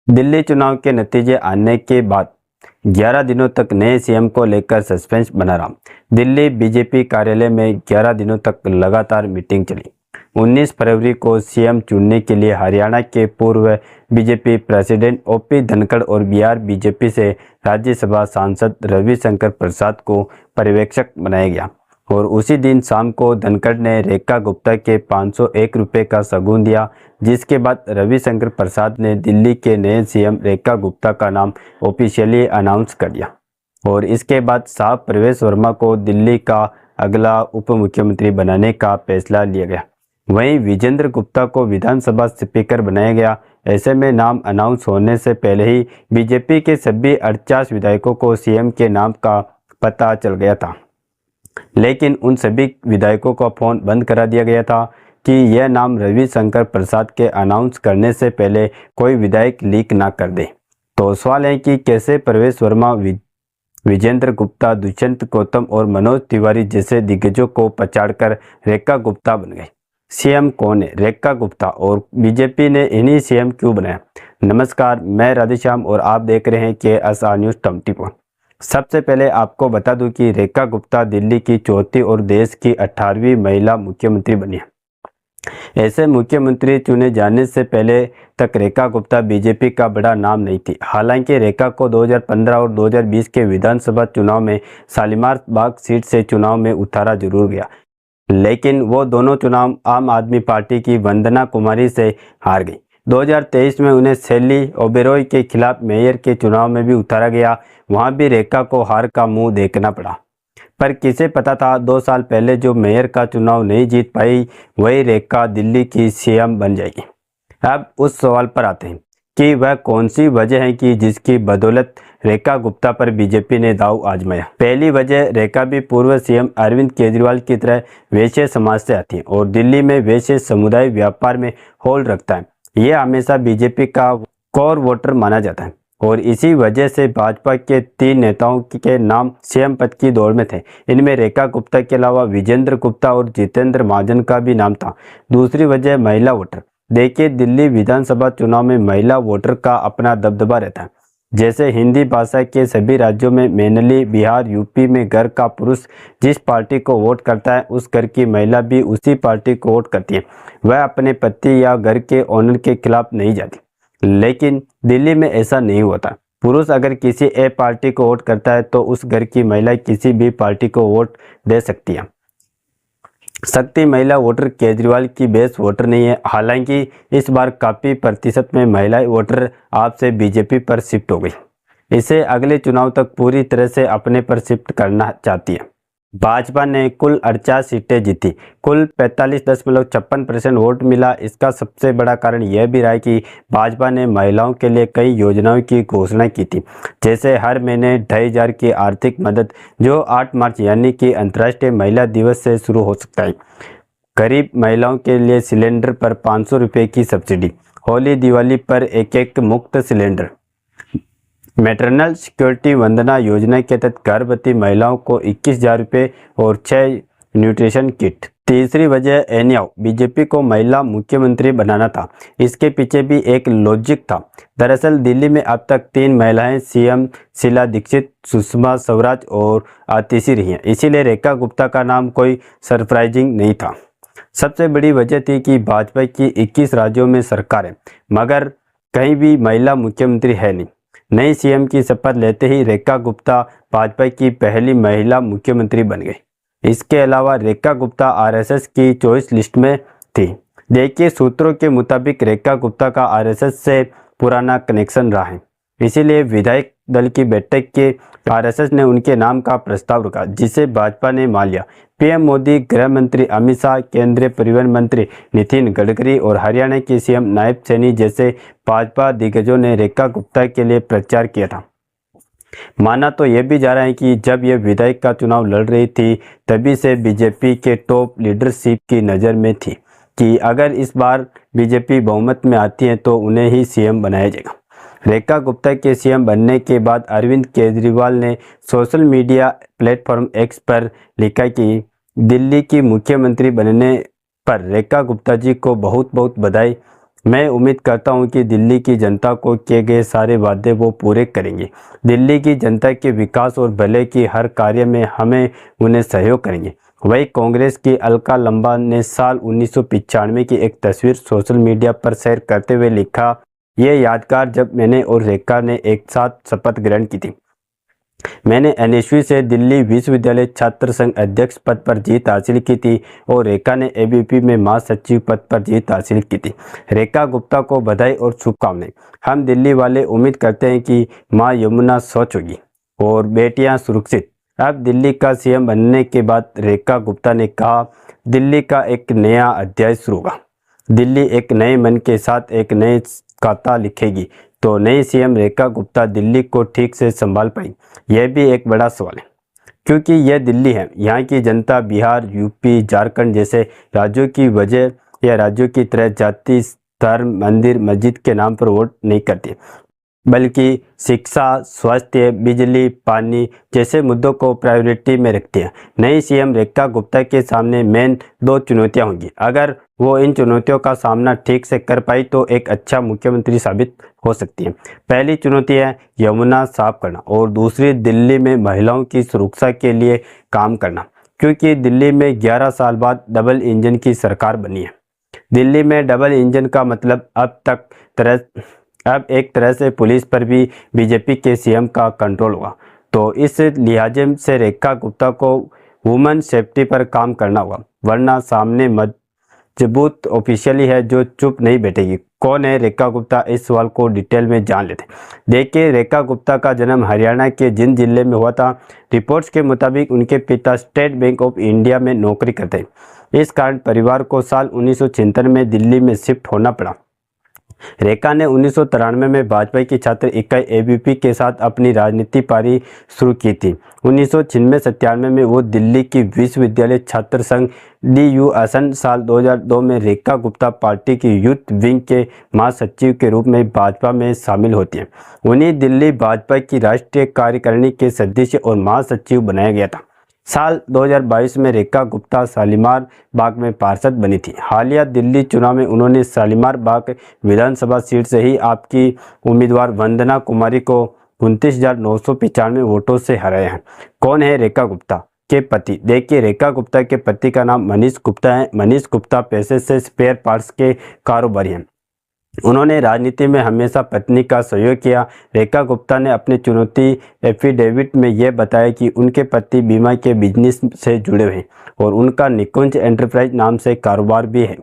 दिल्ली चुनाव के नतीजे आने के बाद 11 दिनों तक नए सीएम को लेकर सस्पेंस बना रहा। दिल्ली बीजेपी कार्यालय में 11 दिनों तक लगातार मीटिंग चली। 19 फरवरी को सीएम चुनने के लिए हरियाणा के पूर्व बीजेपी प्रेसिडेंट ओपी धनखड़ और बिहार बीजेपी से राज्यसभा सांसद रविशंकर प्रसाद को पर्यवेक्षक बनाया गया और उसी दिन शाम को धनखड़ ने रेखा गुप्ता के 501 रुपये का शगुन दिया, जिसके बाद रविशंकर प्रसाद ने दिल्ली के नए सीएम रेखा गुप्ता का नाम ऑफिशियली अनाउंस कर दिया और इसके बाद साहब प्रवेश वर्मा को दिल्ली का अगला उप मुख्यमंत्री बनाने का फैसला लिया गया। वहीं विजेंद्र गुप्ता को विधानसभा स्पीकर बनाया गया। ऐसे में नाम अनाउंस होने से पहले ही बीजेपी के सभी 48 विधायकों को सीएम के नाम का पता चल गया था, लेकिन उन सभी विधायकों का फोन बंद करा दिया गया था कि यह नाम रविशंकर प्रसाद के अनाउंस करने से पहले कोई विधायक लीक ना कर दे। तो सवाल है कि कैसे प्रवेश वर्मा, विजेंद्र गुप्ता, दुष्यंत गौतम और मनोज तिवारी जैसे दिग्गजों को पछाड़कर रेखा गुप्ता बन गए। सीएम कौन है? रेखा गुप्ता। और बीजेपी ने इन्हीं सीएम क्यों बनाया? नमस्कार, मैं राधेश्याम और आप देख रहे हैं KSR न्यूज़ 24। सबसे पहले आपको बता दूं कि रेखा गुप्ता दिल्ली की चौथी और देश की 18वीं महिला मुख्यमंत्री बनी है। ऐसे मुख्यमंत्री चुने जाने से पहले तक रेखा गुप्ता बीजेपी का बड़ा नाम नहीं थी। हालांकि रेखा को 2015 और 2020 के विधानसभा चुनाव में शालीमार बाग सीट से चुनाव में उतारा जरूर गया, लेकिन वो दोनों चुनाव आम आदमी पार्टी की वंदना कुमारी से हार गई। 2023 में उन्हें शैली ओबेरॉय के खिलाफ मेयर के चुनाव में भी उतारा गया। वहां भी रेखा को हार का मुंह देखना पड़ा। पर किसे पता था 2 साल पहले जो मेयर का चुनाव नहीं जीत पाई, वही रेखा दिल्ली की सीएम बन जाएगी। अब उस सवाल पर आते हैं कि वह कौन सी वजह है कि जिसकी बदौलत रेखा गुप्ता पर बीजेपी ने दांव आजमाया। पहली वजह, रेखा भी पूर्व सीएम अरविंद केजरीवाल की तरह वैश्य समाज से आती है और दिल्ली में वैश्य समुदाय व्यापार में होल रखता है। यह हमेशा बीजेपी का कोर वोटर माना जाता है और इसी वजह से भाजपा के 3 नेताओं के नाम सीएम पद की दौड़ में थे। इनमें रेखा गुप्ता के अलावा विजेंद्र गुप्ता और जितेंद्र महाजन का भी नाम था। दूसरी वजह, महिला वोटर। देखिए, दिल्ली विधानसभा चुनाव में महिला वोटर का अपना दबदबा रहता है। जैसे हिंदी भाषा के सभी राज्यों में मैनली, बिहार, यूपी में घर का पुरुष जिस पार्टी को वोट करता है, उस घर की महिला भी उसी पार्टी को वोट करती है। वह अपने पति या घर के ओनर के खिलाफ नहीं जाती। लेकिन दिल्ली में ऐसा नहीं होता। पुरुष अगर किसी ए पार्टी को वोट करता है तो उस घर की महिला किसी भी पार्टी को वोट दे सकती है। शक्ति महिला वोटर केजरीवाल की बेस वोटर नहीं है। हालांकि इस बार काफी प्रतिशत में महिला वोटर आपसे बीजेपी पर शिफ्ट हो गई। इसे अगले चुनाव तक पूरी तरह से अपने पर शिफ्ट करना चाहती है। भाजपा ने कुल 48 सीटें जीती, कुल 45.56% वोट मिला। इसका सबसे बड़ा कारण यह भी रहा है कि भाजपा ने महिलाओं के लिए कई योजनाओं की घोषणा की थी, जैसे हर महीने 2500 की आर्थिक मदद, जो 8 मार्च यानी कि अंतर्राष्ट्रीय महिला दिवस से शुरू हो सकता है। गरीब महिलाओं के लिए सिलेंडर पर 500 रुपये की सब्सिडी, होली दिवाली पर एक मुफ्त cylinder, maternal security Vandana Yojana के तहत गर्भवती महिलाओं को 21,000 रुपये और 6 न्यूट्रिशन किट। तीसरी वजह, एनआईओ बीजेपी को महिला मुख्यमंत्री बनाना था। इसके पीछे भी एक लॉजिक था। दरअसल दिल्ली में अब तक 3 महिलाएं सीएम शीला दीक्षित, सुषमा स्वराज और आतिशी रही हैं। इसीलिए रेखा गुप्ता का नाम कोई सरप्राइजिंग नहीं था। सबसे बड़ी वजह थी कि भाजपा की 21 राज्यों में सरकार है, मगर कहीं भी महिला मुख्यमंत्री है नहीं। नई सीएम की शपथ लेते ही रेखा गुप्ता भाजपा की पहली महिला मुख्यमंत्री बन गई। इसके अलावा रेखा गुप्ता आरएसएस की चॉइस लिस्ट में थी। देखिए, सूत्रों के मुताबिक रेखा गुप्ता का आरएसएस से पुराना कनेक्शन रहा है। इसीलिए विधायक दल की बैठक के आरएसएस ने उनके नाम का प्रस्ताव रखा, जिसे भाजपा ने मान लिया। पीएम मोदी, गृह मंत्री अमित शाह, केंद्रीय परिवहन मंत्री नितिन गडकरी और हरियाणा के सीएम नायब सैनी जैसे भाजपा दिग्गजों ने रेखा गुप्ता के लिए प्रचार किया था। माना तो यह भी जा रहा है कि जब यह विधायक का चुनाव लड़ रही थी, तभी से बीजेपी के टॉप लीडरशिप की नज़र में थी कि अगर इस बार बीजेपी बहुमत में आती है तो उन्हें ही सीएम बनाया जाएगा। रेखा गुप्ता के सीएम बनने के बाद अरविंद केजरीवाल ने सोशल मीडिया प्लेटफॉर्म एक्स पर लिखा कि दिल्ली की मुख्यमंत्री बनने पर रेखा गुप्ता जी को बहुत बहुत बधाई। मैं उम्मीद करता हूं कि दिल्ली की जनता को किए गए सारे वादे वो पूरे करेंगे। दिल्ली की जनता के विकास और भले की हर कार्य में हमें उन्हें सहयोग करेंगे। वही कांग्रेस की अलका लंबा ने साल 1995 की एक तस्वीर सोशल मीडिया पर शेयर करते हुए लिखा, ये यादगार जब मैंने और रेखा ने एक साथ शपथ ग्रहण की थी। मैंने एनएसयू से दिल्ली विश्वविद्यालय छात्र संघ अध्यक्ष पद पर जीत हासिल की थी और रेखा ने एबीवीपी में महासचिव पद पर जीत हासिल की थी। रेखा गुप्ता को बधाई और शुभकामनाएं। हम दिल्ली वाले उम्मीद करते हैं कि मां यमुना स्वच्छ होगी और बेटियां सुरक्षित। अब दिल्ली का सीएम बनने के बाद रेखा गुप्ता ने कहा, दिल्ली का एक नया अध्याय शुरू होगा। दिल्ली एक नए मन के साथ एक नए खाता लिखेगी। तो नई सीएम रेखा गुप्ता दिल्ली को ठीक से संभाल पाई, यह भी एक बड़ा सवाल है, क्योंकि यह दिल्ली है। यहाँ की जनता बिहार, यूपी, झारखंड जैसे राज्यों की वजह या राज्यों की तरह जाति, धर्म, मंदिर, मस्जिद के नाम पर वोट नहीं करती, बल्कि शिक्षा, स्वास्थ्य, बिजली, पानी जैसे मुद्दों को प्रायोरिटी में रखती है। नई सीएम रेखा गुप्ता के सामने मेन 2 चुनौतियां होंगी। अगर वो इन चुनौतियों का सामना ठीक से कर पाई तो एक अच्छा मुख्यमंत्री साबित हो सकती है। पहली चुनौती है यमुना साफ करना और दूसरी दिल्ली में महिलाओं की सुरक्षा के लिए काम करना, क्योंकि दिल्ली में 11 साल बाद डबल इंजन की सरकार बनी है। दिल्ली में डबल इंजन का मतलब अब एक तरह से पुलिस पर भी बीजेपी के सीएम का कंट्रोल होगा। तो इस लिहाजे से रेखा गुप्ता को वुमेन सेफ्टी पर काम करना होगा, वरना सामने मजबूत ऑफिशियली है जो चुप नहीं बैठेगी। कौन है रेखा गुप्ता, इस सवाल को डिटेल में जान लेते हैं। देखिए, रेखा गुप्ता का जन्म हरियाणा के जिंद जिले में हुआ था। रिपोर्ट्स के मुताबिक उनके पिता स्टेट बैंक ऑफ इंडिया में नौकरी करते हैं। इस कारण परिवार को साल 1976 में दिल्ली में शिफ्ट होना पड़ा। रेखा ने 1993 में भाजपा की छात्र इकाई एबीवीपी के साथ अपनी राजनीति पारी शुरू की थी। 1996-97 में वो दिल्ली की विश्वविद्यालय छात्र संघ DU आसन। साल 2002 में रेखा गुप्ता पार्टी की यूथ विंग के महासचिव के रूप में भाजपा में शामिल होती हैं। उन्हें दिल्ली भाजपा की राष्ट्रीय कार्यकारिणी के सदस्य और महासचिव बनाया गया था। साल 2022 में रेखा गुप्ता शालीमार बाग में पार्षद बनी थी। हालिया दिल्ली चुनाव में उन्होंने शालीमार बाग विधानसभा सीट से ही आपकी उम्मीदवार वंदना कुमारी को 29,995 वोटों से हराया है। कौन है रेखा गुप्ता के पति? देखिए, रेखा गुप्ता के पति का नाम मनीष गुप्ता है। मनीष गुप्ता पैसे से स्पेयर पार्ट्स के कारोबारी हैं। उन्होंने राजनीति में हमेशा पत्नी का सहयोग किया। रेखा गुप्ता ने अपनी चुनौती एफिडेविट में यह बताया कि उनके पति बीमा के बिजनेस से जुड़े हुए हैं और उनका निकुंज एंटरप्राइज नाम से कारोबार भी है।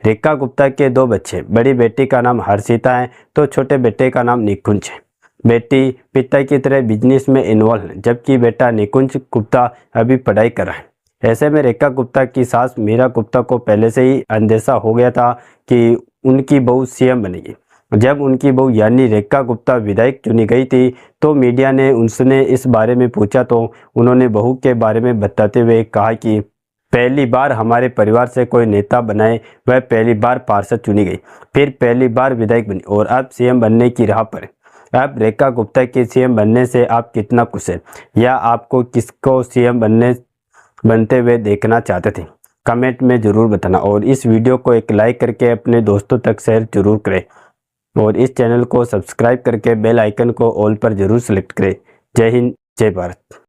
रेखा गुप्ता के 2 बच्चे, बड़ी बेटी का नाम हर्षिता है तो छोटे बेटे का नाम निकुंज है। बेटी पिता की तरह बिजनेस में इन्वॉल्व है, जबकि बेटा निकुंज गुप्ता अभी पढ़ाई कर रहा है। ऐसे में रेखा गुप्ता की सास मीरा गुप्ता को पहले से ही अंदेशा हो गया था कि उनकी बहू सीएम बनेगी। जब उनकी बहू यानी रेखा गुप्ता विधायक चुनी गई थी तो मीडिया ने उनसे इस बारे में पूछा तो उन्होंने बहू के बारे में बताते हुए कहा कि पहली बार हमारे परिवार से कोई नेता बनाए, वह पहली बार पार्षद चुनी गई, फिर पहली बार विधायक बनी और अब सीएम बनने की राह पर है। अब रेखा गुप्ता के सीएम बनने से आप कितना खुश हैं, या आपको किसको सीएम बनते हुए देखना चाहते थे? कमेंट में ज़रूर बताना और इस वीडियो को एक लाइक करके अपने दोस्तों तक शेयर जरूर करें और इस चैनल को सब्सक्राइब करके बेल आइकन को ऑल पर जरूर सेलेक्ट करें। जय हिंद, जय भारत।